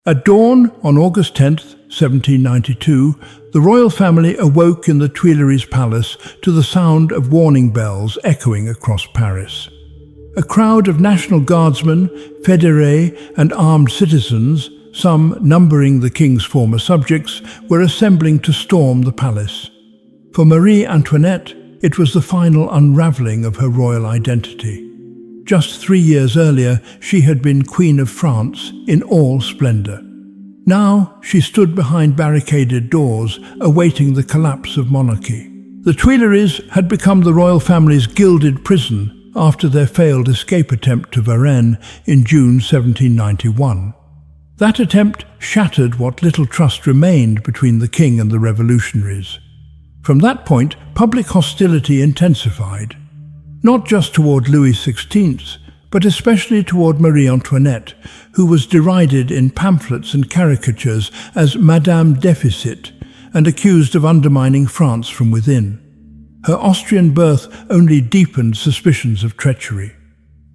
At dawn on August 10th, 1792, the royal family awoke in the Tuileries palace to the sound of warning bells echoing across Paris. A crowd of National Guardsmen, fédérés, and armed citizens, some numbering the king's former subjects, were assembling to storm the palace. For Marie Antoinette, it was the final unraveling of her royal identity. Just 3 years earlier, she had been Queen of France in all splendor. Now she stood behind barricaded doors, awaiting the collapse of monarchy. The Tuileries had become the royal family's gilded prison after their failed escape attempt to Varennes in June 1791. That attempt shattered what little trust remained between the king and the revolutionaries. From that point, public hostility intensified, not just toward Louis XVI, but especially toward Marie Antoinette, who was derided in pamphlets and caricatures as Madame Deficit and accused of undermining France from within. Her Austrian birth only deepened suspicions of treachery.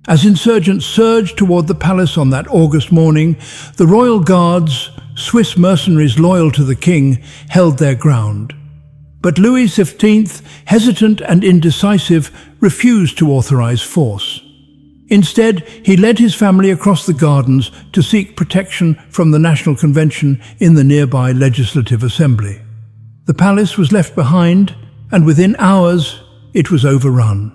As insurgents surged toward the palace on that August morning, the royal guards, Swiss mercenaries loyal to the king, held their ground. But Louis XV, hesitant and indecisive, refused to authorize force. Instead, he led his family across the gardens to seek protection from the National Convention in the nearby Legislative Assembly. The palace was left behind, and within hours it was overrun.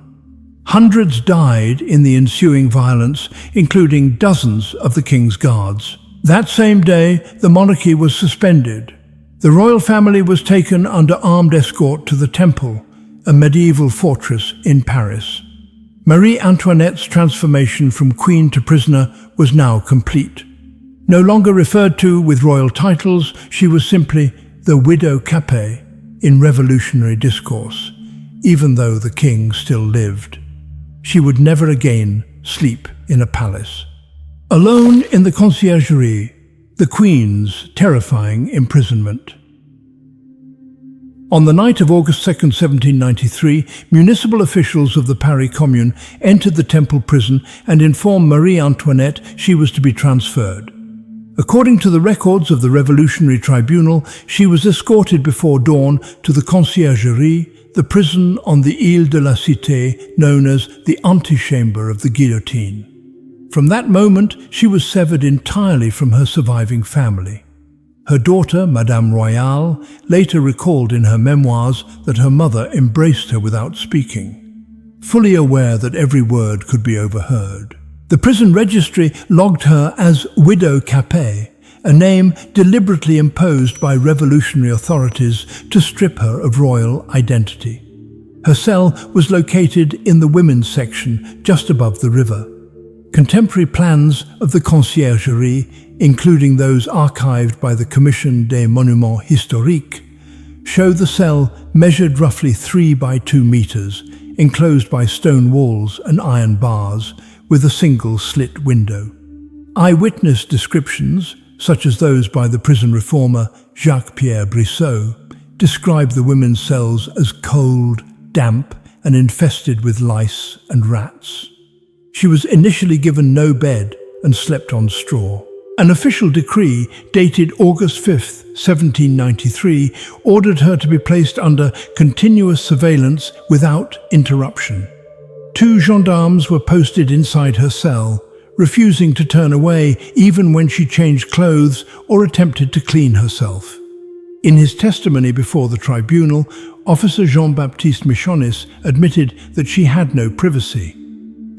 Hundreds died in the ensuing violence, including dozens of the king's guards. That same day, the monarchy was suspended. The royal family was taken under armed escort to the Temple, a medieval fortress in Paris. Marie Antoinette's transformation from queen to prisoner was now complete. No longer referred to with royal titles, she was simply the widow Capet in revolutionary discourse, even though the king still lived. She would never again sleep in a palace. Alone in the Conciergerie, the Queen's terrifying imprisonment. On the night of August 2, 1793, municipal officials of the Paris Commune entered the Temple prison and informed Marie Antoinette she was to be transferred. According to the records of the Revolutionary Tribunal, she was escorted before dawn to the Conciergerie, the prison on the Ile de la Cité known as the antechamber of the guillotine. From that moment, she was severed entirely from her surviving family. Her daughter, Madame Royale, later recalled in her memoirs that her mother embraced her without speaking, fully aware that every word could be overheard. The prison registry logged her as Widow Capet, a name deliberately imposed by revolutionary authorities to strip her of royal identity. Her cell was located in the women's section just above the river. Contemporary plans of the Conciergerie, including those archived by the Commission des Monuments Historiques, show the cell measured roughly 3 by 2 meters, enclosed by stone walls and iron bars, with a single slit window. Eyewitness descriptions, such as those by the prison reformer Jacques-Pierre Brissot, describe the women's cells as cold, damp, and infested with lice and rats. She was initially given no bed and slept on straw. An official decree dated August 5, 1793, ordered her to be placed under continuous surveillance without interruption. 2 gendarmes were posted inside her cell, refusing to turn away even when she changed clothes or attempted to clean herself. In his testimony before the tribunal, Officer Jean-Baptiste Michonis admitted that she had no privacy.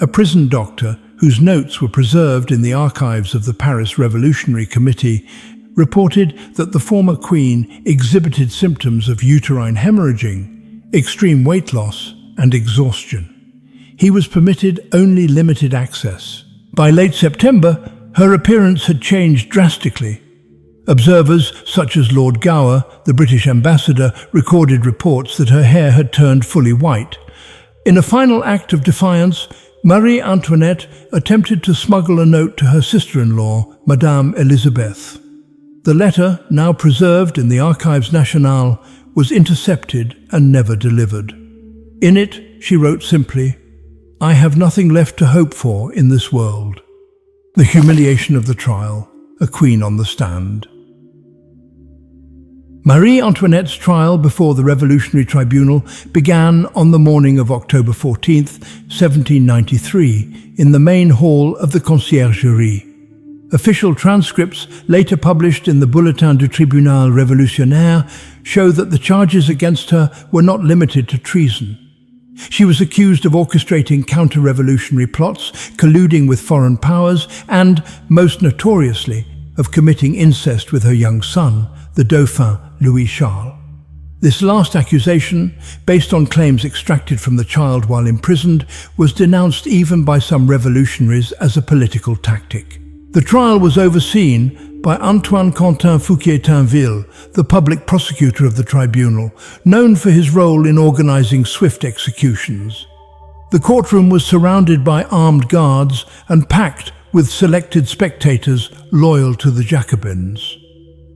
A prison doctor, whose notes were preserved in the archives of the Paris Revolutionary Committee, reported that the former queen exhibited symptoms of uterine hemorrhaging, extreme weight loss, and exhaustion. He was permitted only limited access. By late September, her appearance had changed drastically. Observers such as Lord Gower, the British ambassador, recorded reports that her hair had turned fully white. In a final act of defiance, Marie Antoinette attempted to smuggle a note to her sister-in-law, Madame Elisabeth. The letter, now preserved in the Archives Nationales, was intercepted and never delivered. In it, she wrote simply, "I have nothing left to hope for in this world." The humiliation of the trial, a queen on the stand. Marie Antoinette's trial before the Revolutionary Tribunal began on the morning of October 14, 1793, in the main hall of the Conciergerie. Official transcripts, later published in the Bulletin du Tribunal Révolutionnaire, show that the charges against her were not limited to treason. She was accused of orchestrating counter-revolutionary plots, colluding with foreign powers, and, most notoriously, of committing incest with her young son, the Dauphin Louis Charles. This last accusation, based on claims extracted from the child while imprisoned, was denounced even by some revolutionaries as a political tactic. The trial was overseen by Antoine Quentin Fouquier-Tinville, the public prosecutor of the tribunal, known for his role in organizing swift executions. The courtroom was surrounded by armed guards and packed with selected spectators loyal to the Jacobins.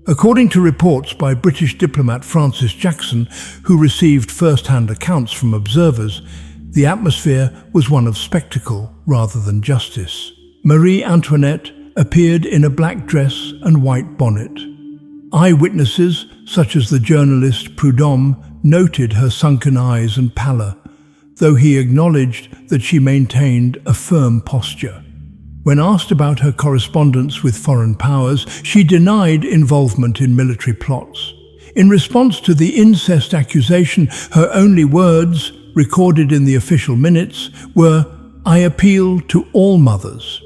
According to reports by British diplomat Francis Jackson, who received first-hand accounts from observers, the atmosphere was one of spectacle rather than justice. Marie Antoinette appeared in a black dress and white bonnet. Eyewitnesses, such as the journalist Prudhomme, noted her sunken eyes and pallor, though he acknowledged that she maintained a firm posture. When asked about her correspondence with foreign powers, she denied involvement in military plots. In response to the incest accusation, her only words, recorded in the official minutes, were, "I appeal to all mothers."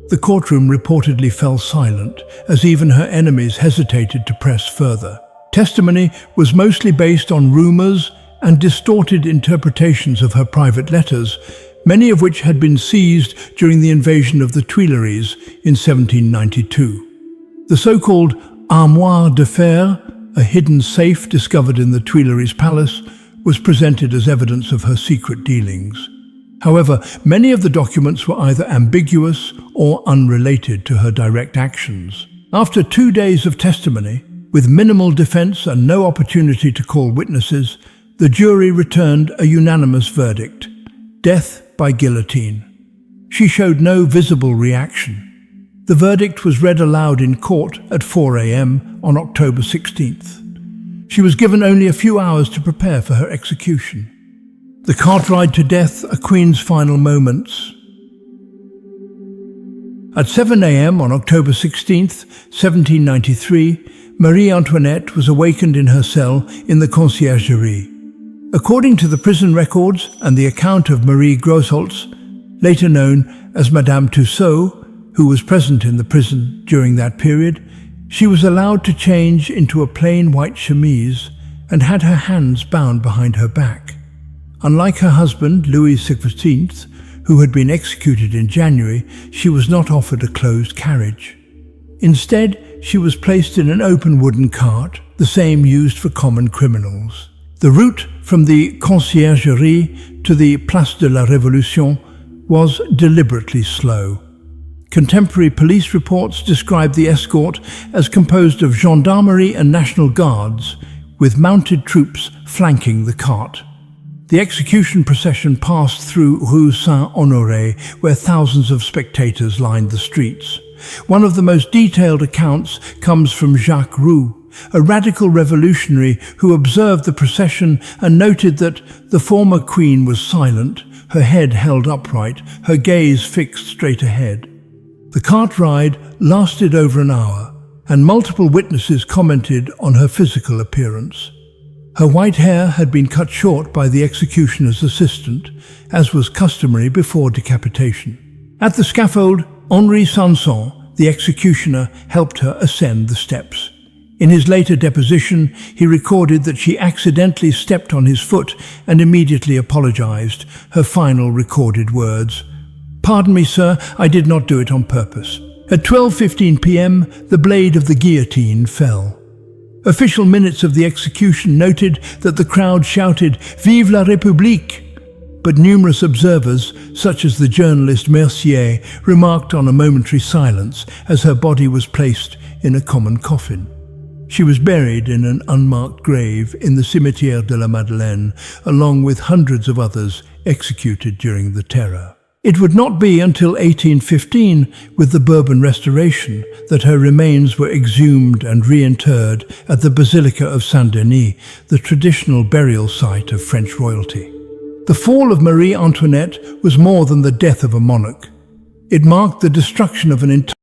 The courtroom reportedly fell silent, as even her enemies hesitated to press further. Testimony was mostly based on rumors and distorted interpretations of her private letters, many of which had been seized during the invasion of the Tuileries in 1792. The so-called armoire de fer, a hidden safe discovered in the Tuileries palace, was presented as evidence of her secret dealings. However, many of the documents were either ambiguous or unrelated to her direct actions. After 2 days of testimony, with minimal defense and no opportunity to call witnesses, the jury returned a unanimous verdict: death by guillotine. She showed no visible reaction. The verdict was read aloud in court at 4 a.m. on October 16th. She was given only a few hours to prepare for her execution. The cart ride to death, a queen's final moments. At 7 a.m. on October 16th, 1793, Marie Antoinette was awakened in her cell in the Conciergerie. According to the prison records and the account of Marie Grosholz, later known as Madame Tussaud, who was present in the prison during that period, she was allowed to change into a plain white chemise and had her hands bound behind her back. Unlike her husband, Louis XVI, who had been executed in January, she was not offered a closed carriage. Instead, she was placed in an open wooden cart, the same used for common criminals. The route from the Conciergerie to the Place de la Révolution was deliberately slow. Contemporary police reports describe the escort as composed of gendarmerie and National Guards, with mounted troops flanking the cart. The execution procession passed through Rue Saint-Honoré, where thousands of spectators lined the streets. One of the most detailed accounts comes from Jacques Roux, a radical revolutionary who observed the procession and noted that the former queen was silent, her head held upright, her gaze fixed straight ahead. The cart ride lasted over an hour, and multiple witnesses commented on her physical appearance. Her white hair had been cut short by the executioner's assistant, as was customary before decapitation. At the scaffold, Henri Sanson, the executioner, helped her ascend the steps. In his later deposition, he recorded that she accidentally stepped on his foot and immediately apologized, her final recorded words, "Pardon me, sir, I did not do it on purpose." At 12:15 p.m., the blade of the guillotine fell. Official minutes of the execution noted that the crowd shouted, "Vive la République!" But numerous observers, such as the journalist Mercier, remarked on a momentary silence as her body was placed in a common coffin. She was buried in an unmarked grave in the Cimetière de la Madeleine, along with hundreds of others executed during the Terror. It would not be until 1815, with the Bourbon Restoration, that her remains were exhumed and reinterred at the Basilica of Saint-Denis, the traditional burial site of French royalty. The fall of Marie Antoinette was more than the death of a monarch. It marked the destruction of an entire